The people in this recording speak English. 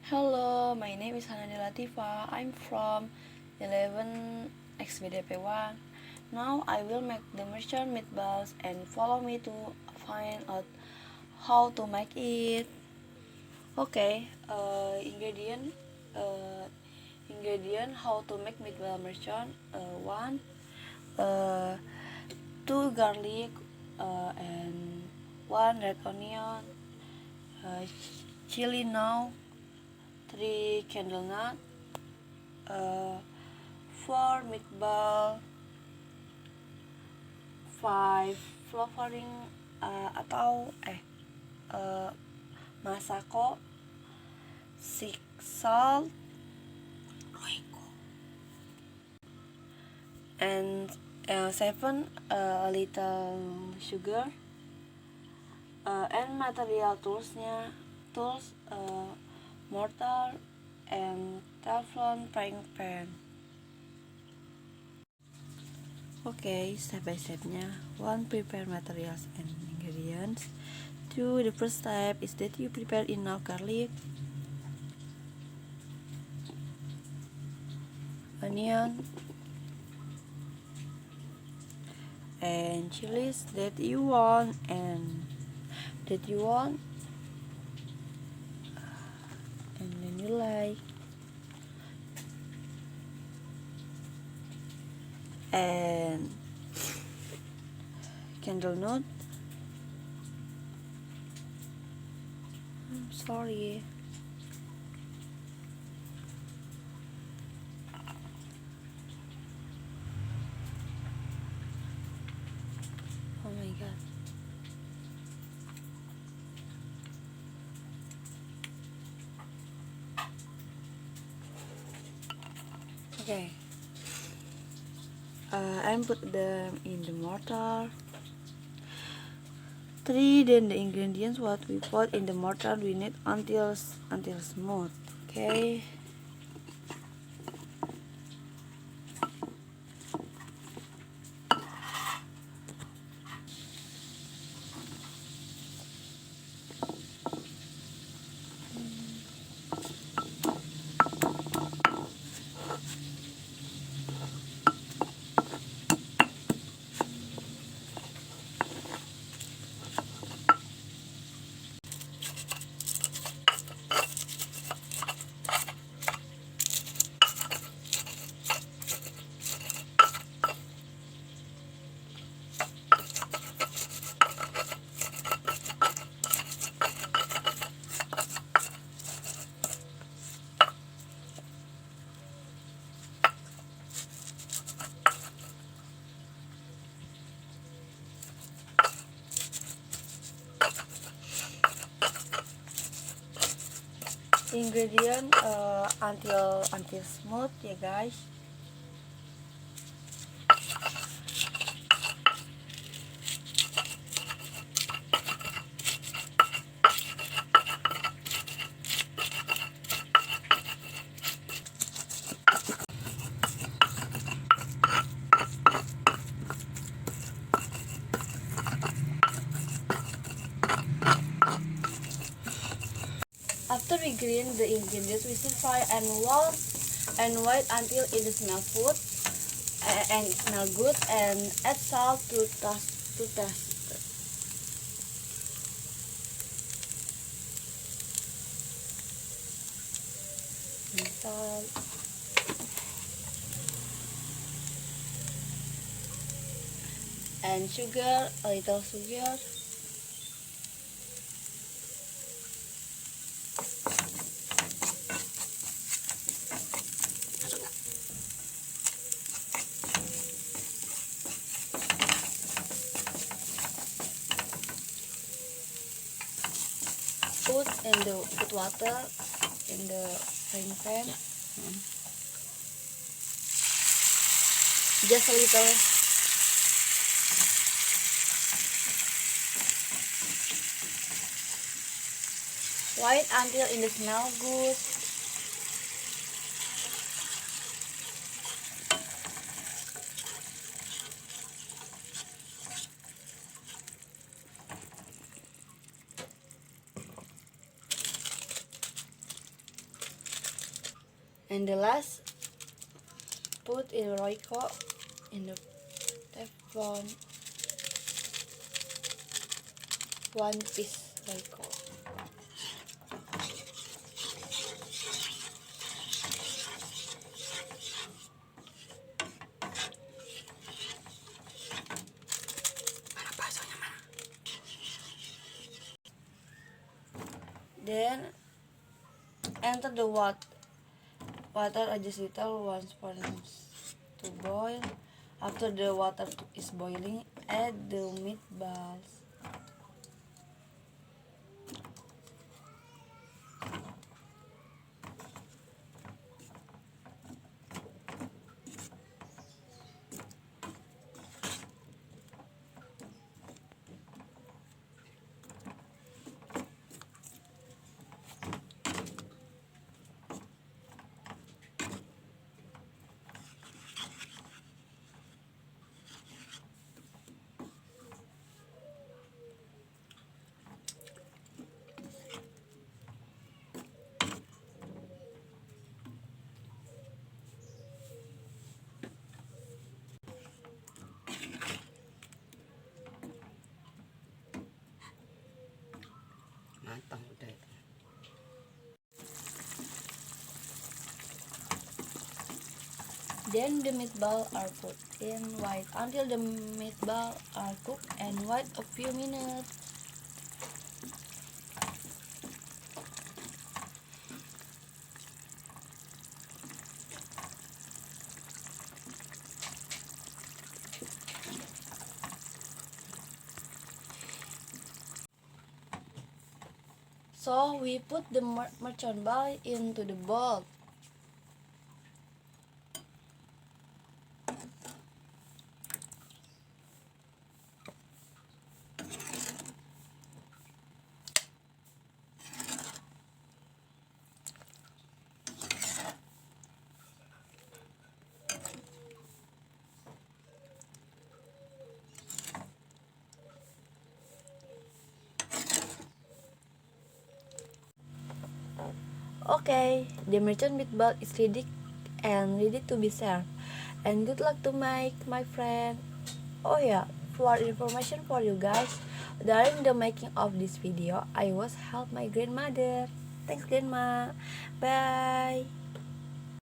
Hello, my name is Hanani Latifa. I'm from 11 XBDP1. Now I will make the merchant meatballs and follow me to find out how to make it. Okay, ingredient how to make meatball merchant. One, uh, two garlic, and one red onion, uh, chili now, three candle nut, uh, 4 meatball, 5 flavoring, atau masako, 6 salt, and 7 little sugar, and material tools, mortar and Teflon frying pan. Okay, step by stepnya. 1. Prepare materials and ingredients. 2. The first step is that you prepare enough garlic, onion, and chilies that you want and then you like, and candle nut. I'm sorry. Oh my god. Okay. I put them in the mortar. 3. Then the ingredients what we put in the mortar we need until smooth. Okay. Ingredient until smooth ya guys. After we grind the ingredients, we stir fry and wait until it smells good and smell good, and add salt to taste. And salt. And sugar, a little sugar. Put water in the frying pan. Just a little. Wait until it smells good. And the last, put in Royco in the Teflon 1 piece Royco. Then enter the water adjust little once for to boil. After the water is boiling, add the meatballs. Matang udah. Then the meatballs are put in white until the meatballs are cooked and wait a few minutes. So we put the mercon ball into the bowl. Okay, the merchant meatball is ready and ready to be served. And good luck to make, my friend. Oh yeah, for information for you guys, during the making of this video, I was helped my grandmother. Thanks, grandma. Bye.